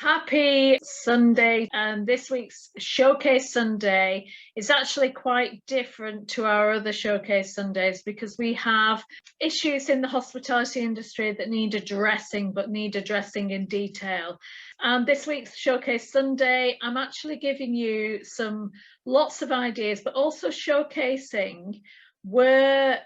Happy Sunday, and this week's Showcase Sunday is actually quite different to our other Showcase Sundays because we have issues in the hospitality industry that need addressing, but need addressing in detail. And this week's Showcase Sunday, I'm actually giving you lots of ideas, but also showcasing where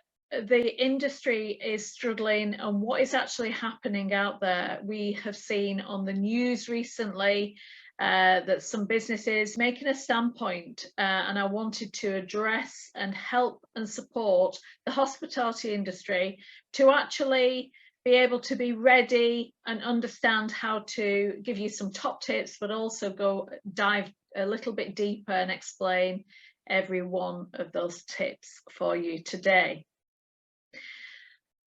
the industry is struggling and what is actually happening out there. We have seen on the news recently that some businesses making a standpoint, and I wanted to address and help and support the hospitality industry to actually be able to be ready and understand how to give you some top tips, but also dive a little bit deeper and explain every one of those tips for you today.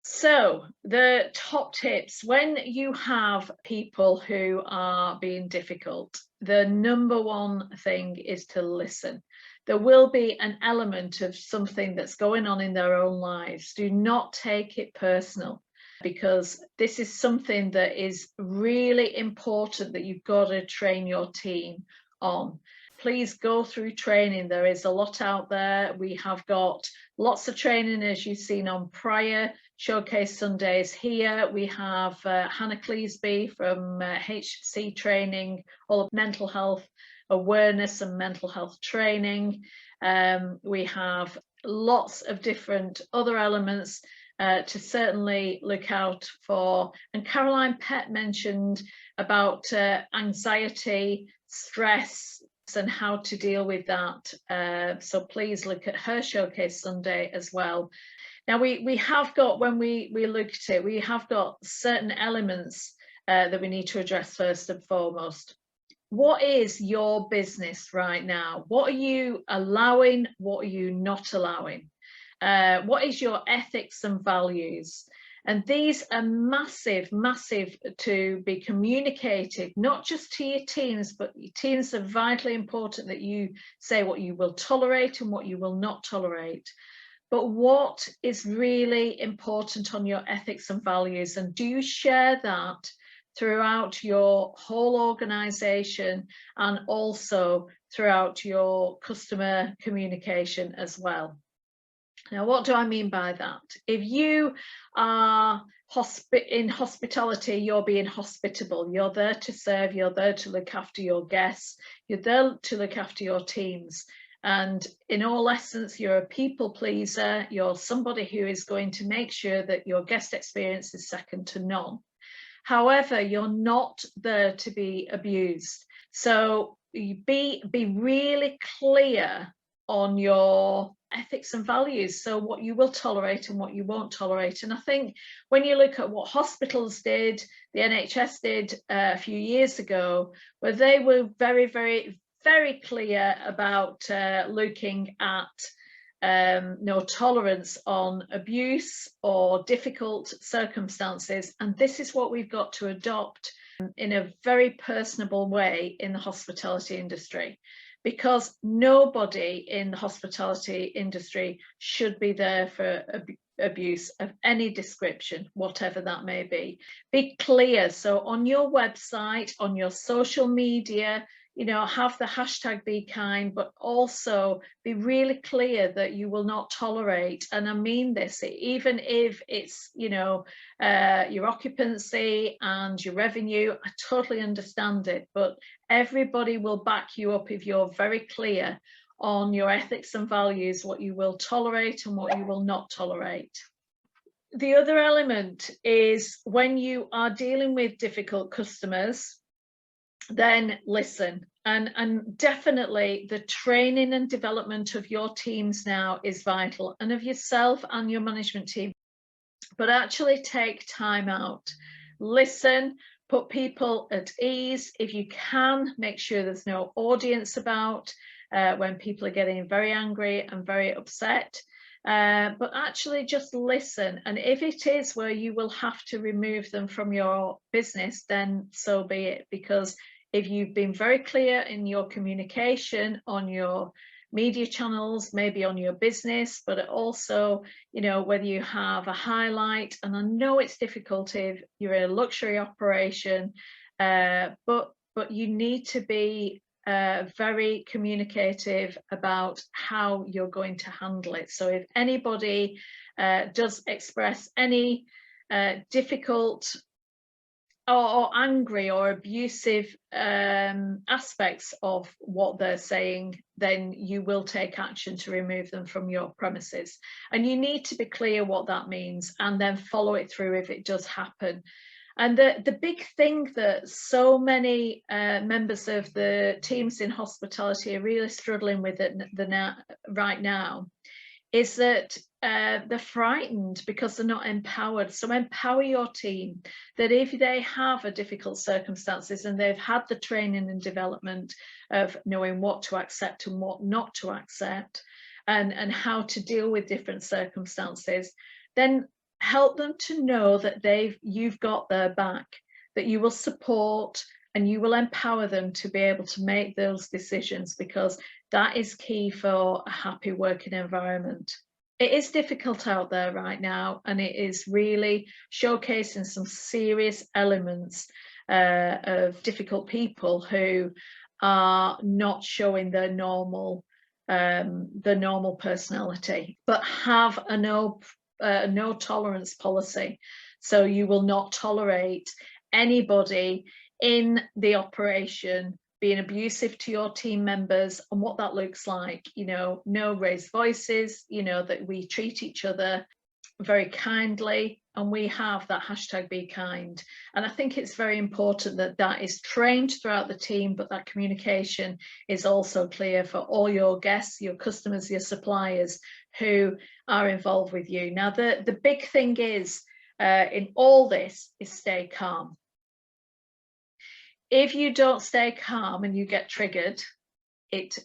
So the top tips: when you have people who are being difficult, the number one thing is to listen. There will be an element of something that's going on in their own lives. Do not take it personal, because this is something that is really important that you've got to train your team on. Please go through training. There is a lot out there. We have got lots of training, as you've seen on prior Showcase Sundays here. We have Hannah Cleesby from HC Training, all of mental health awareness and mental health training. We have lots of different other elements to certainly look out for. And Caroline Pett mentioned about anxiety, stress, and how to deal with that. So please look at her Showcase Sunday as well. Now we have got, when we looked at it, we have got certain elements that we need to address first and foremost. What is your business right now? What are you allowing? What are you not allowing? What is your ethics and values? And these are massive to be communicated, not just to your teams, but your teams are vitally important that you say what you will tolerate and what you will not tolerate. But what is really important on your ethics and values, and do you share that throughout your whole organization and also throughout your customer communication as well? Now, what do I mean by that? If you are in hospitality, you're being hospitable. You're there to serve. You're there to look after your guests. You're there to look after your teams. And in all essence, you're a people pleaser. You're somebody who is going to make sure that your guest experience is second to none. However, you're not there to be abused. So be really clear on your ethics and values, so what you will tolerate and what you won't tolerate. And I think when you look at what hospitals did, the NHS did a few years ago, where they were very clear about looking at no tolerance on abuse or difficult circumstances. And this is what we've got to adopt in a very personable way in the hospitality industry, because nobody in the hospitality industry should be there for abuse of any description, whatever that may be. Be clear. So on your website, on your social media, you know, have the hashtag Be Kind, but also be really clear that you will not tolerate, and I mean this, even if it's, you know, your occupancy and your revenue. I totally understand it, but everybody will back you up if you're very clear on your ethics and values, what you will tolerate and what you will not tolerate. The other element is, when you are dealing with difficult customers, then listen. And definitely the training and development of your teams now is vital, and of yourself and your management team. But actually take time out, listen, put people at ease. If you can, make sure there's no audience about when people are getting very angry and very upset. But actually just listen. And if it is where you will have to remove them from your business, then so be it. Because if you've been very clear in your communication on your media channels, maybe on your business, but also, you know, whether you have a highlight, and I know it's difficult if you're a luxury operation, but but you need to be very communicative about how you're going to handle it. So if anybody does express any difficult or angry or abusive aspects of what they're saying, then you will take action to remove them from your premises. And you need to be clear what that means and then follow it through if it does happen. And the big thing that so many members of the teams in hospitality are really struggling with right now is that they're frightened because they're not empowered. So empower your team that if they have a difficult circumstances and they've had the training and development of knowing what to accept and what not to accept and how to deal with different circumstances, then help them to know that you've got their back, that you will support and you will empower them to be able to make those decisions, because that is key for a happy working environment. It is difficult out there right now, and it is really showcasing some serious elements of difficult people who are not showing their normal personality, but have a no tolerance policy. So you will not tolerate anybody in the operation being abusive to your team members. And what that looks like, no raised voices, that we treat each other very kindly, and we have that hashtag be kind. And I think it's very important that that is trained throughout the team, but that communication is also clear for all your guests, your customers, your suppliers who are involved with you. Now, the big thing is in all this is stay calm. If you don't stay calm and you get triggered, it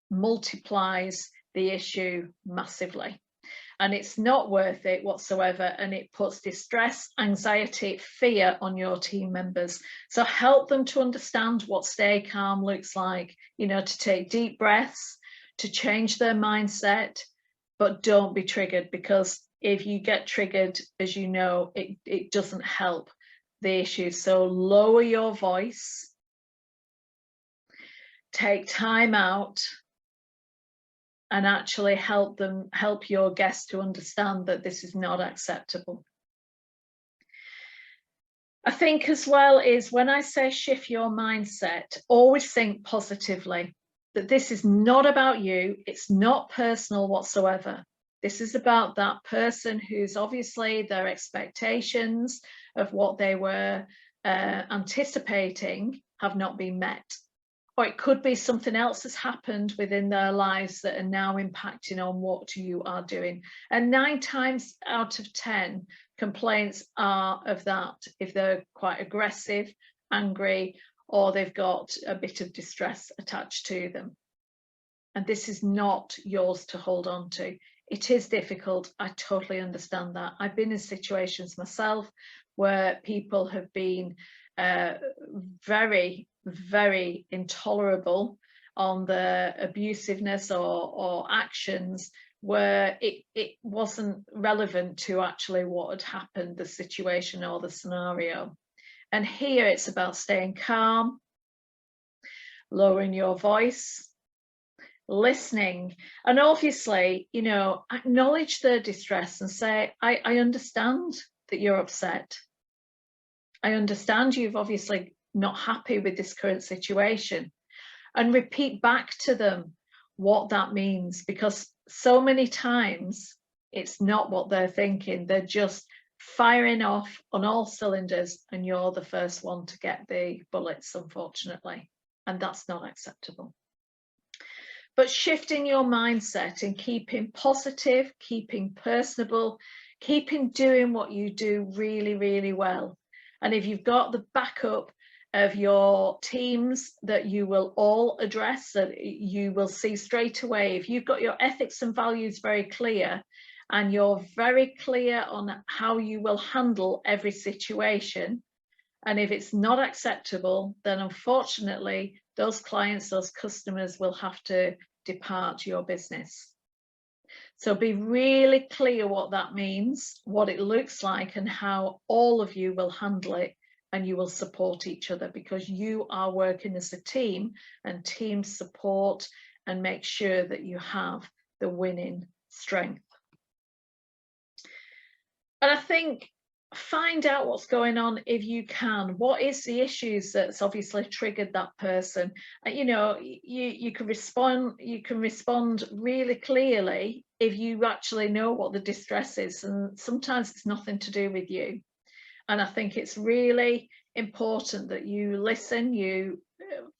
multiplies the issue massively. And it's not worth it whatsoever. And it puts distress, anxiety, fear on your team members. So help them to understand what stay calm looks like, to take deep breaths, to change their mindset, but don't be triggered, because if you get triggered, as you know, it doesn't help the issue. So lower your voice, take time out, and actually help your guests to understand that this is not acceptable. I think as well is when I say shift your mindset, always think positively, that this is not about you. It's not personal whatsoever. This is about that person who's obviously their expectations of what they were anticipating have not been met. Or it could be something else has happened within their lives that are now impacting on what you are doing. And 9 times out of 10 complaints are of that, if they're quite aggressive, angry, or they've got a bit of distress attached to them. And this is not yours to hold on to. It is difficult. I totally understand that. I've been in situations myself where people have been very, very intolerable on the abusiveness or actions where it wasn't relevant to actually what had happened, the situation or the scenario. And here it's about staying calm, lowering your voice, listening, and obviously, acknowledge their distress and say, I understand that you're upset. I understand you've obviously not happy with this current situation, and repeat back to them what that means, because so many times it's not what they're thinking. They're just firing off on all cylinders, and you're the first one to get the bullets, unfortunately, and that's not acceptable. But shifting your mindset and keeping positive, keeping personable, keeping doing what you do really, really well. And if you've got the backup of your teams that you will all address, that you will see straight away, if you've got your ethics and values very clear, and you're very clear on how you will handle every situation, and if it's not acceptable, then unfortunately those clients, those customers will have to depart your business. So be really clear what that means, what it looks like, and how all of you will handle it and you will support each other, because you are working as a team, and teams support and make sure that you have the winning strength. And I think find out what's going on if you can. What is the issues that's obviously triggered that person? You know, you can respond really clearly if you actually know what the distress is, and sometimes it's nothing to do with you. And I think it's really important that you listen, you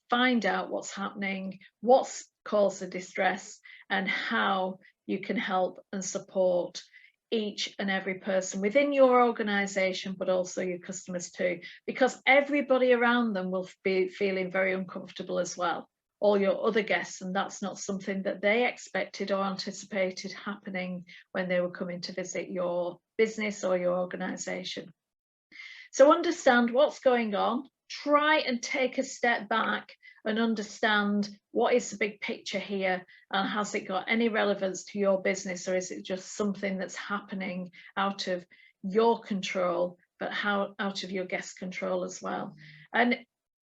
find out what's happening, what's caused the distress, and how you can help and support each and every person within your organization, but also your customers too, because everybody around them will be feeling very uncomfortable as well, all your other guests, and that's not something that they expected or anticipated happening when they were coming to visit your business or your organization. So understand what's going on, try and take a step back and understand what is the big picture here, and has it got any relevance to your business, or is it just something that's happening out of your control, but out of your guest control as well. And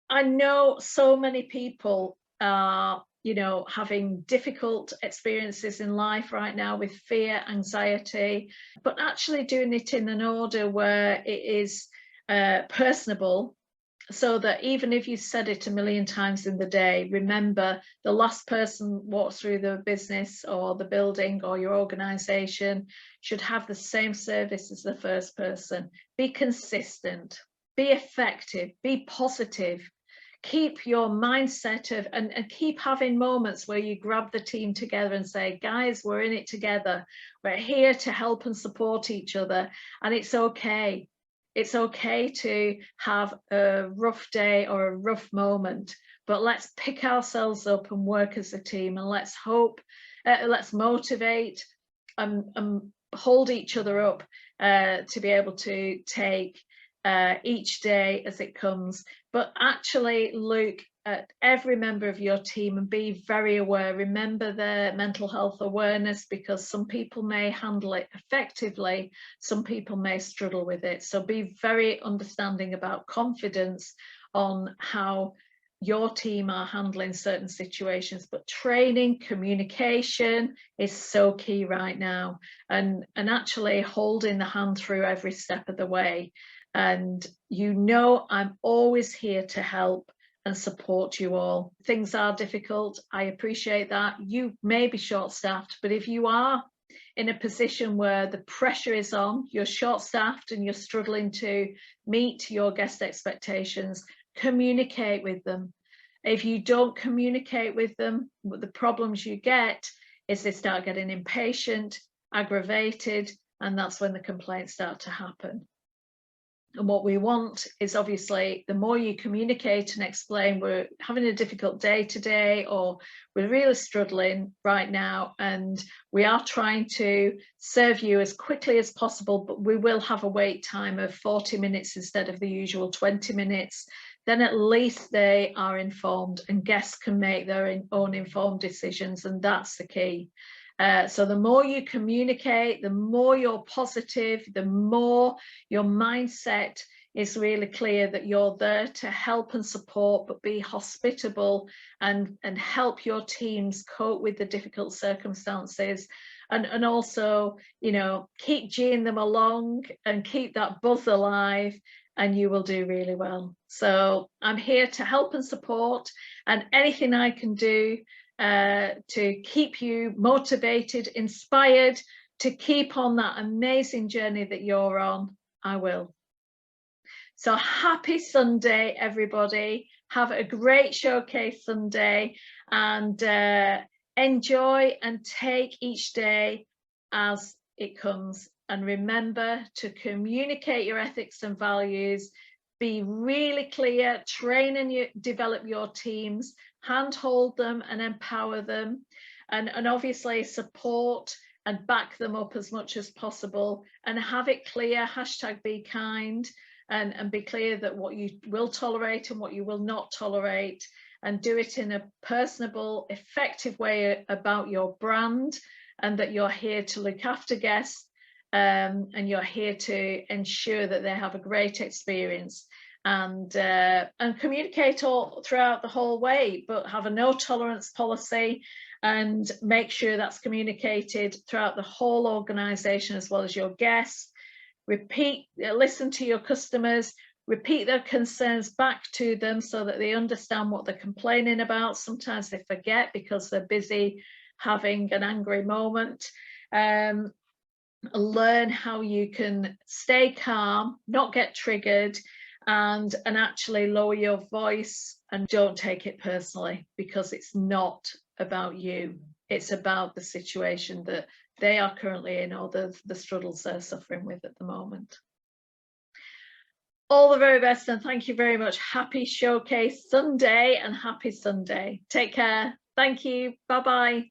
I know so many people are, you know, having difficult experiences in life right now with fear, anxiety, but actually doing it in an order where it is personable, so that even if you said it a million times in the day, remember the last person walks through the business or the building or your organization should have the same service as the first person. Be consistent, be effective, be positive, keep your mindset of, and keep having moments where you grab the team together and say, guys, we're in it together, we're here to help and support each other, and it's okay. It's okay to have a rough day or a rough moment, but let's pick ourselves up and work as a team, and let's hope, let's motivate and hold each other up to be able to take each day as it comes. But actually look at every member of your team and be very aware. Remember their mental health awareness, because some people may handle it effectively, some people may struggle with it. So be very understanding about confidence on how your team are handling certain situations. But training, communication is so key right now, and actually holding the hand through every step of the way. And you know, I'm always here to help and support you all. Things are difficult, I appreciate that. You may be short-staffed, but if you are in a position where the pressure is on, you're short-staffed and you're struggling to meet your guest expectations, communicate with them. If you don't communicate with them, the problems you get is they start getting impatient, aggravated, and that's when the complaints start to happen. And what we want is, obviously, the more you communicate and explain, we're having a difficult day today, or we're really struggling right now, and we are trying to serve you as quickly as possible, but we will have a wait time of 40 minutes instead of the usual 20 minutes. Then at least they are informed, and guests can make their own informed decisions, and that's the key. So the more you communicate, the more you're positive, the more your mindset is really clear that you're there to help and support, but be hospitable and help your teams cope with the difficult circumstances. And also, you know, keep geeing them along and keep that buzz alive, and you will do really well. So I'm here to help and support, and anything I can do to keep you motivated, inspired, to keep on that amazing journey that you're on, I will. So happy Sunday, everybody. Have a great Showcase Sunday, and enjoy and take each day as it comes. And remember to communicate your ethics and values, be really clear, train and develop your teams, handhold them and empower them, and obviously support and back them up as much as possible, and have it clear, #BeKind, and be clear that what you will tolerate and what you will not tolerate, and do it in a personable, effective way about your brand, and that you're here to look after guests, and you're here to ensure that they have a great experience. and communicate all throughout the whole way, but have a no tolerance policy and make sure that's communicated throughout the whole organization as well as your guests. Listen to your customers, repeat their concerns back to them so that they understand what they're complaining about. Sometimes they forget because they're busy having an angry moment. Learn how you can stay calm, not get triggered, and actually lower your voice, and don't take it personally, because it's not about you. It's about the situation that they are currently in, or the struggles they're suffering with at the moment. All the very best, and thank you very much. Happy Showcase Sunday, and happy Sunday. Take care. Thank you. Bye-bye.